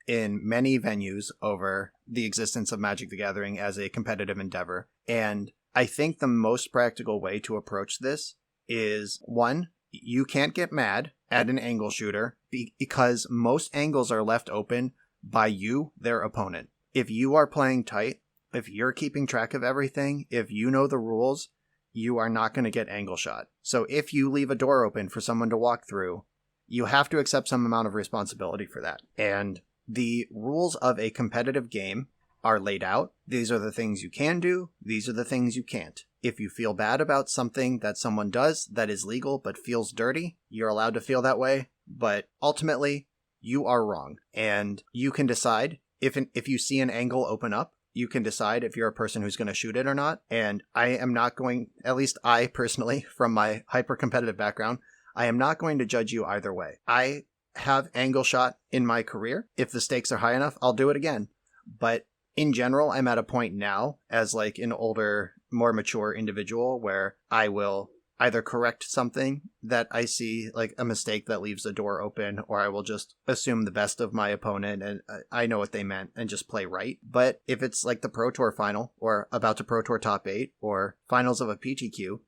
in many venues over the existence of Magic the Gathering as a competitive endeavor. And I think the most practical way to approach this is, one, you can't get mad at an angle shooter because most angles are left open by you, their opponent. If you are playing tight, if you're keeping track of everything, if you know the rules, you are not going to get angle shot. So if you leave a door open for someone to walk through, you have to accept some amount of responsibility for that. And the rules of a competitive game are laid out. These are the things you can do. These are the things you can't. If you feel bad about something that someone does that is legal but feels dirty, you're allowed to feel that way. But ultimately, you are wrong. And you can decide if you see an angle open up, you can decide if you're a person who's going to shoot it or not. And I am not going, at least I personally, from my hyper-competitive background, I am not going to judge you either way. I have angle shot in my career. If the stakes are high enough, I'll do it again. But in general, I'm at a point now as like an older, more mature individual where I will either correct something that I see, like a mistake that leaves the door open, or I will just assume the best of my opponent and I know what they meant and just play right. But if it's like the Pro Tour final or about to Pro Tour top 8 or finals of a PTQ,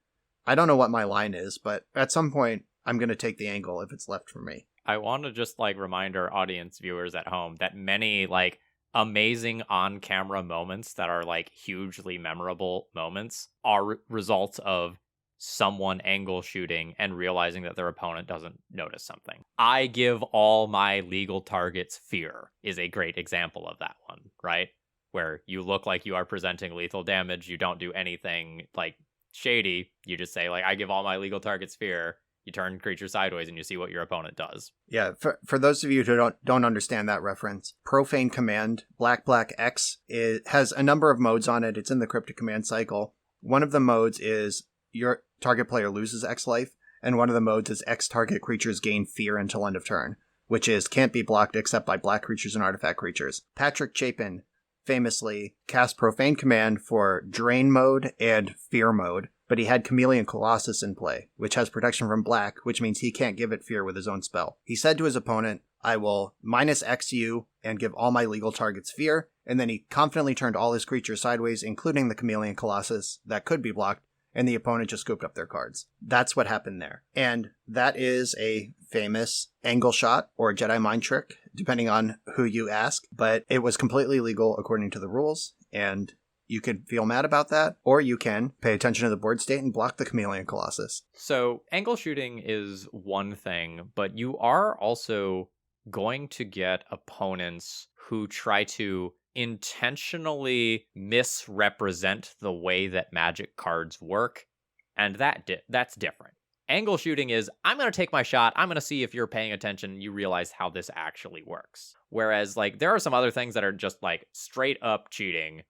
I don't know what my line is, but at some point I'm going to take the angle if it's left for me. I want to just like remind our audience viewers at home that many like amazing on-camera moments that are like hugely memorable moments are results of someone angle shooting and realizing that their opponent doesn't notice something. I give all my legal targets fear is a great example of that one, right? Where you look like you are presenting lethal damage, you don't do anything like shady, you just say like, I give all my legal targets fear. You turn creature sideways and you see what your opponent does. Yeah, for those of you who don't understand that reference, Profane Command, Black X, it has a number of modes on it. It's in the Cryptic Command cycle. One of the modes is your target player loses X life, and one of the modes is X target creatures gain fear until end of turn, which is can't be blocked except by black creatures and artifact creatures. Patrick Chapin famously cast Profane Command for Drain mode and Fear mode, but he had Chameleon Colossus in play, which has protection from black, which means he can't give it fear with his own spell. He said to his opponent, I will minus X you and give all my legal targets fear, and then he confidently turned all his creatures sideways, including the Chameleon Colossus that could be blocked, and the opponent just scooped up their cards. That's what happened there. And that is a famous angle shot or Jedi mind trick, depending on who you ask, but it was completely legal according to the rules, and you could feel mad about that, or you can pay attention to the board state and block the Chameleon Colossus. So angle shooting is one thing, but you are also going to get opponents who try to intentionally misrepresent the way that Magic cards work, and that's different. Angle shooting is, I'm going to take my shot, I'm going to see if you're paying attention, you realize how this actually works. Whereas, like, there are some other things that are just, like, straight up cheating,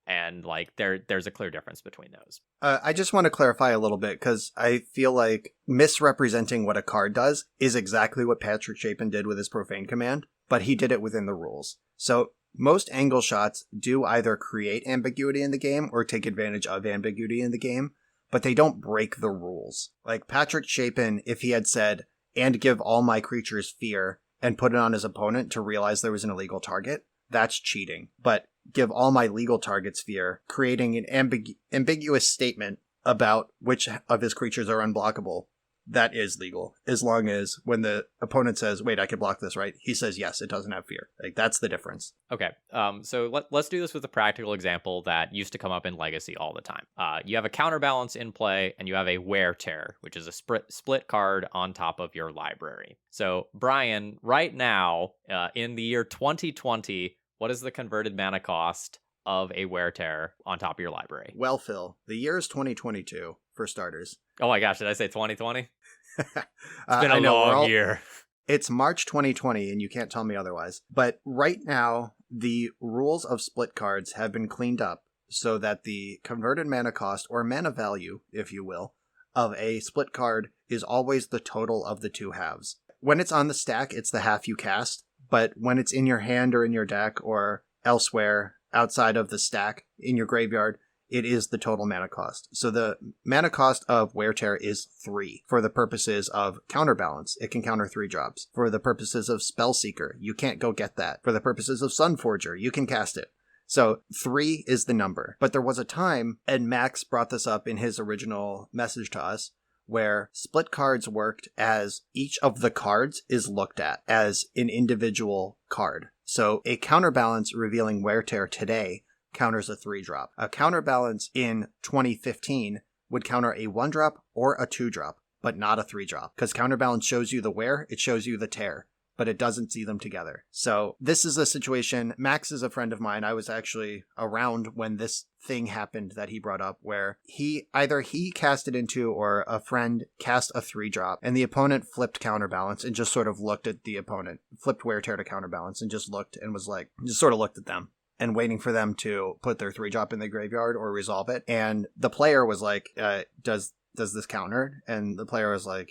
And like there's a clear difference between those. I just want to clarify a little bit because I feel like misrepresenting what a card does is exactly what Patrick Chapin did with his Profane command, but he did it within the rules. So most angle shots do either create ambiguity in the game or take advantage of ambiguity in the game, but they don't break the rules. Like Patrick Chapin, if he had said, and give all my creatures fear, and put it on his opponent to realize there was an illegal target, that's cheating. But give all my legal targets fear, creating an ambiguous statement about which of his creatures are unblockable, that is legal. As long as when the opponent says, wait, I can block this, right? He says, yes, it doesn't have fear. Like, that's the difference. Okay, so let's do this with a practical example that used to come up in Legacy all the time. You have a counterbalance in play, and you have a Wear Tear, which is a split card on top of your library. So, Brian, right now, in the year 2020, what is the converted mana cost of a Wear Tear on top of your library? Well, Phil, the year is 2022, for starters. Oh my gosh, did I say 2020? It's been a long year. It's March 2020, and you can't tell me otherwise. But right now, the rules of split cards have been cleaned up so that the converted mana cost, or mana value, if you will, of a split card is always the total of the two halves. When it's on the stack, it's the half you cast, but when it's in your hand or in your deck or elsewhere outside of the stack in your graveyard, it is the total mana cost. So the mana cost of Wear Tear is 3 for the purposes of counterbalance. It can counter 3 drops. For the purposes of Spellseeker, you can't go get that. For the purposes of Sunforger, you can cast it. So 3 is the number. But there was a time, and Max brought this up in his original message to us, where split cards worked as each of the cards is looked at as an individual card. So a counterbalance revealing Wear Tear today counters a 3-drop. A counterbalance in 2015 would counter a 1-drop or a 2-drop, but not a 3-drop. Because counterbalance shows you the wear, it shows you the tear, but it doesn't see them together. So this is a situation, Max is a friend of mine. I was actually around when this thing happened that he brought up, where either he cast it into or a friend cast a 3-drop, and the opponent flipped counterbalance and just sort of looked at the opponent, flipped Wear Tear to counterbalance and just looked and was like, just sort of looked at them and waiting for them to put their 3-drop in the graveyard or resolve it. And the player was like, does this counter? And the player was like,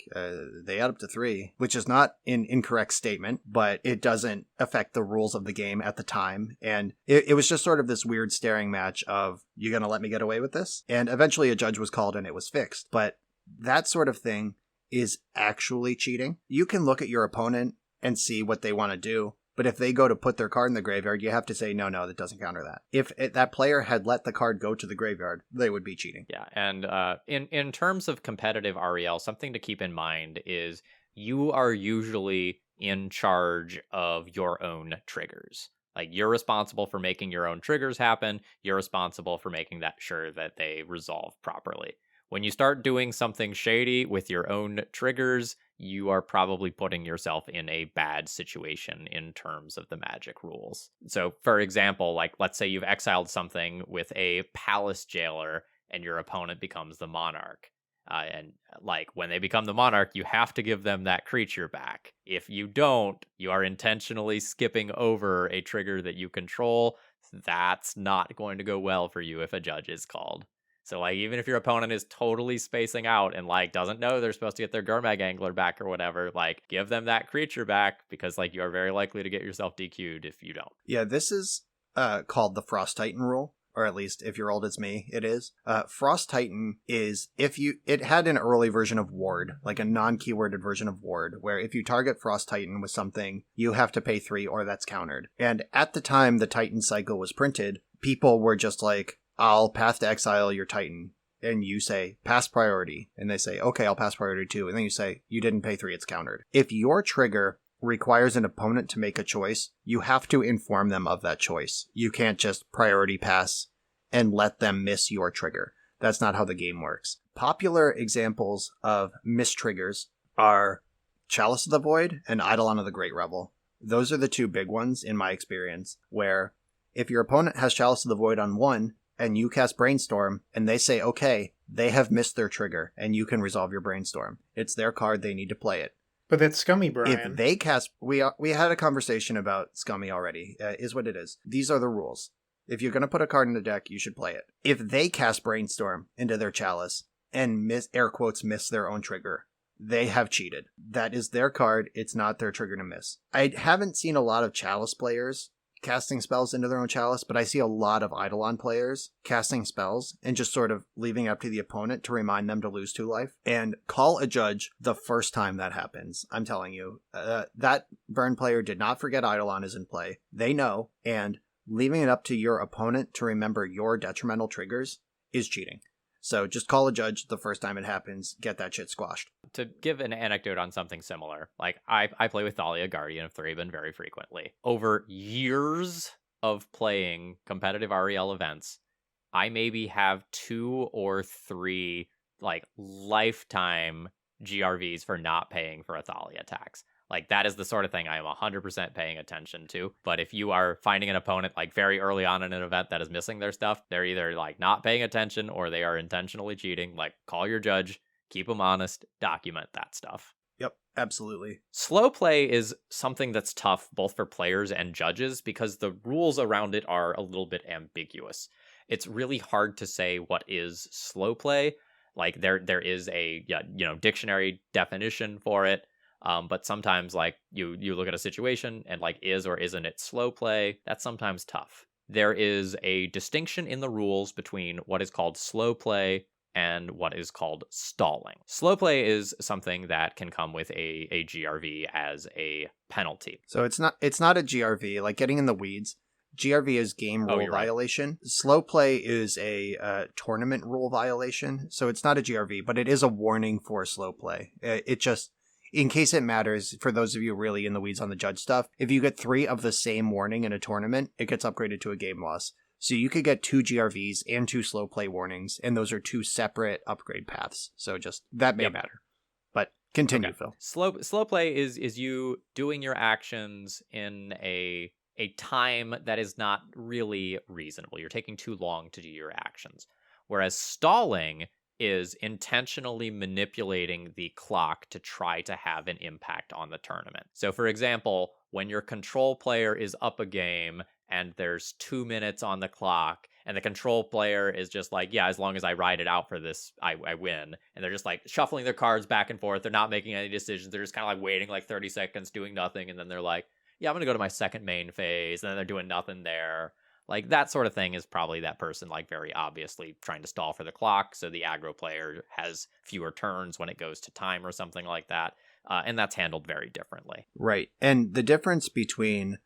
they add up to 3, which is not an incorrect statement, but it doesn't affect the rules of the game at the time. And it was just sort of this weird staring match of, you gonna let me get away with this? And eventually a judge was called and it was fixed. But that sort of thing is actually cheating. You can look at your opponent and see what they want to do, but if they go to put their card in the graveyard, you have to say, no, that doesn't counter that. If that player had let the card go to the graveyard, they would be cheating. Yeah, and in terms of competitive REL, something to keep in mind is you are usually in charge of your own triggers. Like, you're responsible for making your own triggers happen. You're responsible for making sure that they resolve properly. When you start doing something shady with your own triggers, you are probably putting yourself in a bad situation in terms of the Magic rules. So, for example, like, let's say you've exiled something with a Palace Jailer and your opponent becomes the Monarch. And like, when they become the Monarch, you have to give them that creature back. If you don't, you are intentionally skipping over a trigger that you control. That's not going to go well for you if a judge is called. So, like, even if your opponent is totally spacing out and, like, doesn't know they're supposed to get their Gurmag Angler back or whatever, like, give them that creature back, because, like, you are very likely to get yourself DQ'd if you don't. Yeah, this is called the Frost Titan rule, or at least if you're old as me, it is. Frost Titan is, it had an early version of Ward, like a non-keyworded version of Ward, where if you target Frost Titan with something, you have to pay 3 or that's countered. And at the time the Titan cycle was printed, people were just like, I'll path to exile your Titan. And you say, pass priority. And they say, okay, I'll pass priority too. And then you say, you didn't pay 3, it's countered. If your trigger requires an opponent to make a choice, you have to inform them of that choice. You can't just priority pass and let them miss your trigger. That's not how the game works. Popular examples of mistriggers are Chalice of the Void and Eidolon of the Great Revel. Those are the 2 big ones in my experience, where if your opponent has Chalice of the Void on 1, and you cast Brainstorm, and they say, okay, they have missed their trigger, and you can resolve your Brainstorm. It's their card, they need to play it. But that's scummy, Brian. If they cast... We had a conversation about scummy already, is what it is. These are the rules. If you're going to put a card in the deck, you should play it. If they cast Brainstorm into their chalice and air quotes miss their own trigger, they have cheated. That is their card. It's not their trigger to miss. I haven't seen a lot of chalice players casting spells into their own chalice, but I see a lot of Eidolon players casting spells and just sort of leaving it up to the opponent to remind them to lose 2 life. And call a judge the first time that happens. I'm telling you, that burn player did not forget Eidolon is in play. They know, and leaving it up to your opponent to remember your detrimental triggers is cheating. So just call a judge the first time it happens, get that shit squashed. To give an anecdote on something similar, like I play with Thalia, Guardian of Thraben, very frequently. Over years of playing competitive REL events, I maybe have 2 or 3 like lifetime GRVs for not paying for a Thalia tax. Like, that is the sort of thing I am 100% paying attention to. But if you are finding an opponent, like, very early on in an event that is missing their stuff, they're either, like, not paying attention or they are intentionally cheating. Like, call your judge, keep them honest, document that stuff. Yep, absolutely. Slow play is something that's tough both for players and judges because the rules around it are a little bit ambiguous. It's really hard to say what is slow play. Like, there is a dictionary definition for it. But sometimes, like, you look at a situation and, like, is or isn't it slow play? That's sometimes tough. There is a distinction in the rules between what is called slow play and what is called stalling. Slow play is something that can come with a GRV as a penalty. So it's not a GRV, like getting in the weeds. GRV is game rule violation. Right. Slow play is a tournament rule violation. So it's not a GRV, but it is a warning for slow play. It just... In case it matters, for those of you really in the weeds on the judge stuff, if you get 3 of the same warning in a tournament, it gets upgraded to a game loss. So you could get 2 GRVs and 2 slow play warnings, and those are 2 separate upgrade paths. So just, that may matter. But continue, okay. Phil. Slow play is you doing your actions in a time that is not really reasonable. You're taking too long to do your actions. Whereas stalling is intentionally manipulating the clock to try to have an impact on the tournament. So, for example, when your control player is up a game and there's 2 minutes on the clock, and the control player is just like, yeah, as long as I ride it out for this, I win. And they're just like shuffling their cards back and forth. They're not making any decisions. They're just kind of like waiting like 30 seconds, doing nothing. And then they're like, yeah, I'm going to go to my second main phase. And then they're doing nothing there. Like, that sort of thing is probably that person, like, very obviously trying to stall for the clock, so the aggro player has fewer turns when it goes to time or something like that, and that's handled very differently. Right, and the difference between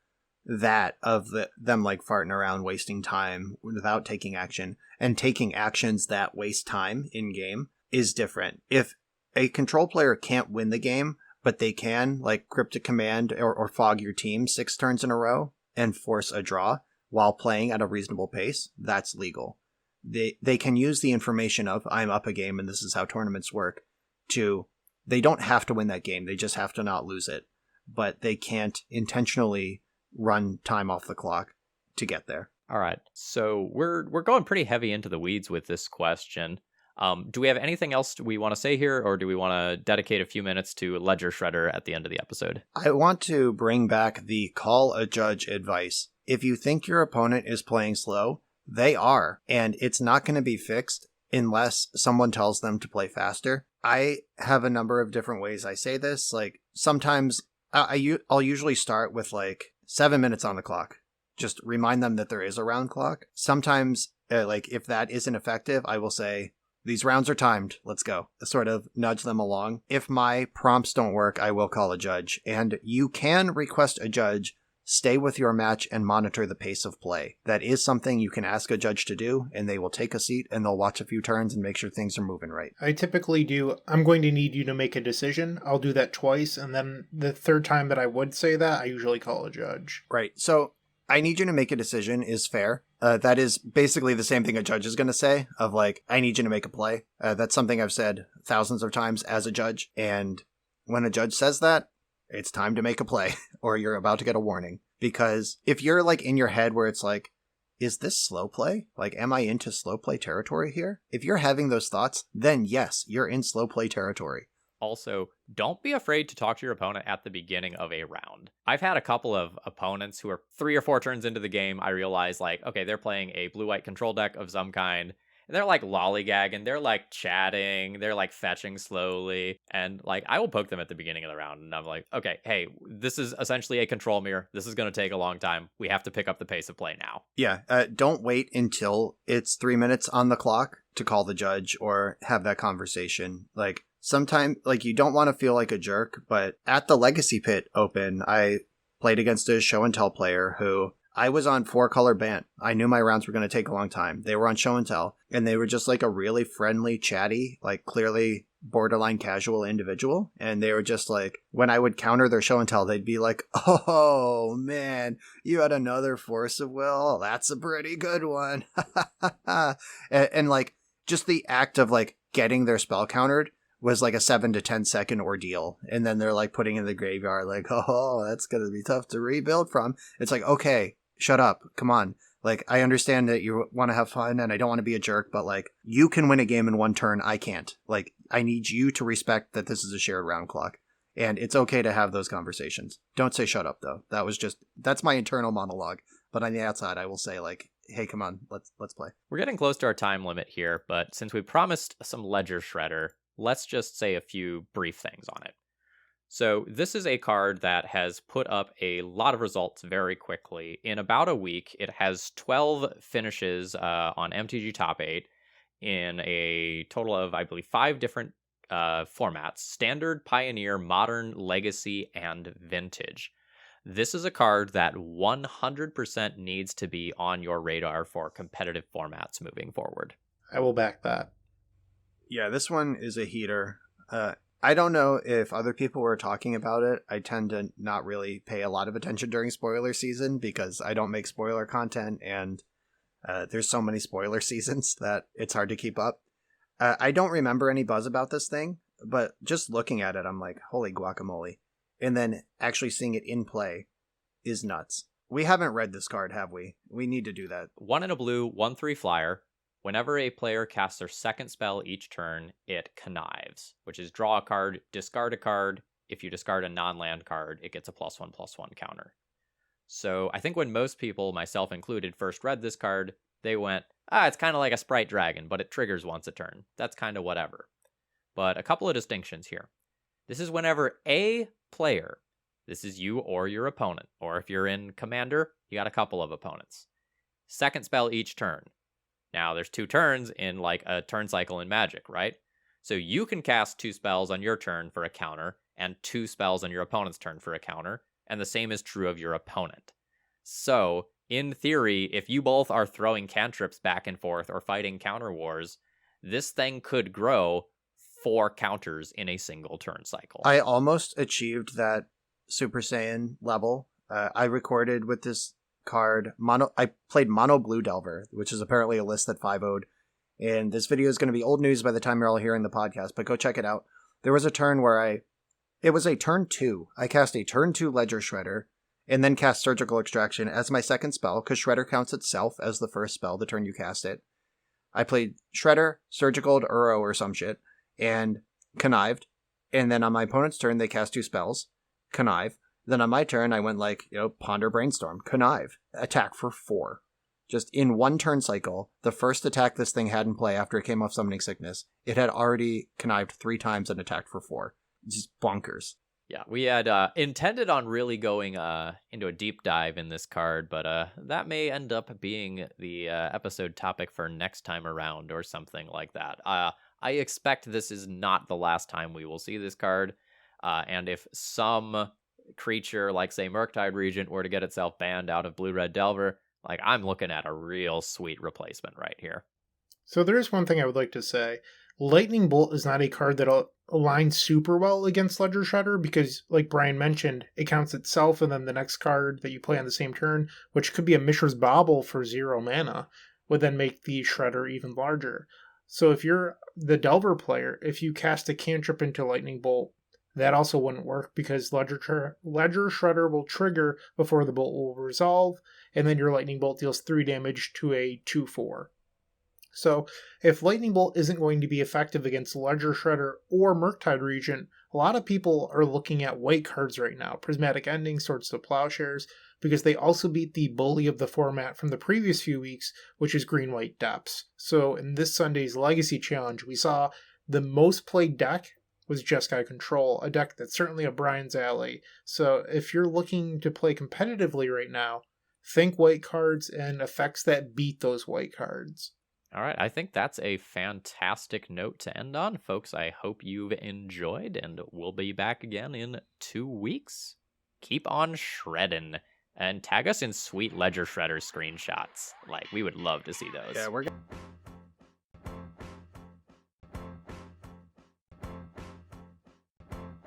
that of them, like, farting around, wasting time without taking action, and taking actions that waste time in-game is different. If a control player can't win the game, but they can, like, cryptic command or fog your team 6 turns in a row and force a draw, while playing at a reasonable pace, that's legal. They can use the information of, I'm up a game and this is how tournaments work, they don't have to win that game, they just have to not lose it. But they can't intentionally run time off the clock to get there. All right, so we're going pretty heavy into the weeds with this question. Do we have anything else we want to say here, or do we want to dedicate a few minutes to Ledger Shredder at the end of the episode? I want to bring back the call a judge advice. If you think your opponent is playing slow, they are, and it's not going to be fixed unless someone tells them to play faster. I have a number of different ways I say this. Like, sometimes I'll usually start with like 7 minutes on the clock. Just remind them that there is a round clock. Sometimes, like, if that isn't effective, I will say, these rounds are timed, let's go. Sort of nudge them along. If my prompts don't work, I will call a judge. And you can request a judge stay with your match and monitor the pace of play. That is something you can ask a judge to do, and they will take a seat and they'll watch a few turns and make sure things are moving right. I typically do, I'm going to need you to make a decision. I'll do that twice, and then the third time that I would say that, I usually call a judge. Right. So I need you to make a decision is fair. That is basically the same thing a judge is going to say, of like, I need you to make a play. That's something I've said thousands of times as a judge. And when a judge says that, it's time to make a play or you're about to get a warning. Because if you're like in your head where it's like, is this slow play? Like, am I into slow play territory here? If you're having those thoughts, then yes, you're in slow play territory. Also, don't be afraid to talk to your opponent at the beginning of a round. I've had a couple of opponents who are 3 or 4 turns into the game. I realize, like, okay, they're playing a blue-white control deck of some kind. And they're like lollygagging, they're like chatting, they're like fetching slowly. And like, I will poke them at the beginning of the round. And I'm like, okay, hey, this is essentially a control mirror. This is going to take a long time. We have to pick up the pace of play now. Yeah, don't wait until it's 3 minutes on the clock to call the judge or have that conversation. Like, sometimes, like, you don't want to feel like a jerk, but at the Legacy Pit Open, I played against a show and tell player who I was on 4-color ban. I knew my rounds were going to take a long time. They were on show and tell, and they were just like a really friendly, chatty, like clearly borderline casual individual. And they were just like, when I would counter their show and tell, they'd be like, oh man, you had another force of will. That's a pretty good one. and like, just the act of like getting their spell countered was like a 7 to 10 second ordeal. And then they're like putting in the graveyard, like, oh, that's going to be tough to rebuild from. It's like, okay, shut up. Come on. Like, I understand that you want to have fun and I don't want to be a jerk, but like, you can win a game in 1 turn. I can't. Like, I need you to respect that this is a shared round clock. And it's okay to have those conversations. Don't say shut up though. That's my internal monologue. But on the outside, I will say like, hey, come on, let's play. We're getting close to our time limit here, but since we promised some Ledger Shredder, let's just say a few brief things on it. So this is a card that has put up a lot of results very quickly. In about a week, it has 12 finishes on MTG Top 8 in a total of, I believe, 5 different formats: Standard, Pioneer, Modern, Legacy, and Vintage. This is a card that 100% needs to be on your radar for competitive formats moving forward. I will back that. Yeah, this one is a heater. I don't know if other people were talking about it. I tend to not really pay a lot of attention during spoiler season because I don't make spoiler content, and there's so many spoiler seasons that it's hard to keep up. I don't remember any buzz about this thing, but just looking at it, I'm like, holy guacamole. And then actually seeing it in play is nuts. We haven't read this card, have we? We need to do that. 1 in a blue, 1/3 flyer. Whenever a player casts their second spell each turn, it connives, which is draw a card, discard a card. If you discard a non-land card, it gets a +1/+1 counter. So I think when most people, myself included, first read this card, they went, it's kind of like a Sprite Dragon, but it triggers once a turn. That's kind of whatever. But a couple of distinctions here. This is whenever a player, this is you or your opponent, or if you're in Commander, you got a couple of opponents. Second spell each turn. Now, there's 2 turns in like a turn cycle in Magic, right? So you can cast 2 spells on your turn for a counter, and 2 spells on your opponent's turn for a counter, and the same is true of your opponent. So, in theory, if you both are throwing cantrips back and forth or fighting counter wars, this thing could grow 4 counters in a single turn cycle. I almost achieved that Super Saiyan level. I recorded with this card I played Mono Blue Delver, which is apparently a list that 5-0'd, and this video is going to be old news by the time you're all hearing the podcast, but go check it out. There was a turn where it was a turn 2. I cast a turn 2 Ledger Shredder and then cast Surgical Extraction as my second spell, because Shredder counts itself as the first spell the turn you cast it. I played Shredder, Surgical Uro or some shit, and connived, and then on my opponent's turn they cast 2 spells, connive. Then on my turn, I went like, Ponder Brainstorm, connive, attack for 4. Just in 1 turn cycle, the first attack this thing had in play after it came off Summoning Sickness, it had already connived 3 times and attacked for 4. Just bonkers. Yeah, we had intended on really going into a deep dive in this card, but that may end up being the episode topic for next time around or something like that. I expect this is not the last time we will see this card, and if some creature like, say, Murktide Regent were to get itself banned out of Blue-Red Delver, like, I'm looking at a real sweet replacement right here. So there's one thing I would like to say. Lightning Bolt is not a card that aligns super well against Ledger Shredder because, like Brian mentioned, it counts itself and then the next card that you play on the same turn, which could be a Mishra's Bauble for 0 mana, would then make the Shredder even larger. So if you're the Delver player, if you cast a cantrip into Lightning Bolt, that also wouldn't work because Ledger Shredder will trigger before the bolt will resolve, and then your Lightning Bolt deals 3 damage to a 2/4. So if Lightning Bolt isn't going to be effective against Ledger Shredder or Murktide Regent, a lot of people are looking at white cards right now, Prismatic Ending, Swords to Plowshares, because they also beat the bully of the format from the previous few weeks, which is Green-White Depths. So in this Sunday's Legacy Challenge, we saw the most played deck was Jeskai Control, a deck that's certainly up Brian's alley. So if you're looking to play competitively right now, think white cards and effects that beat those white cards. All right, I think that's a fantastic note to end on, folks. I hope you've enjoyed, and we'll be back again in 2 weeks. Keep on shredding, and tag us in sweet Ledger Shredder screenshots. Like, we would love to see those. Yeah, we're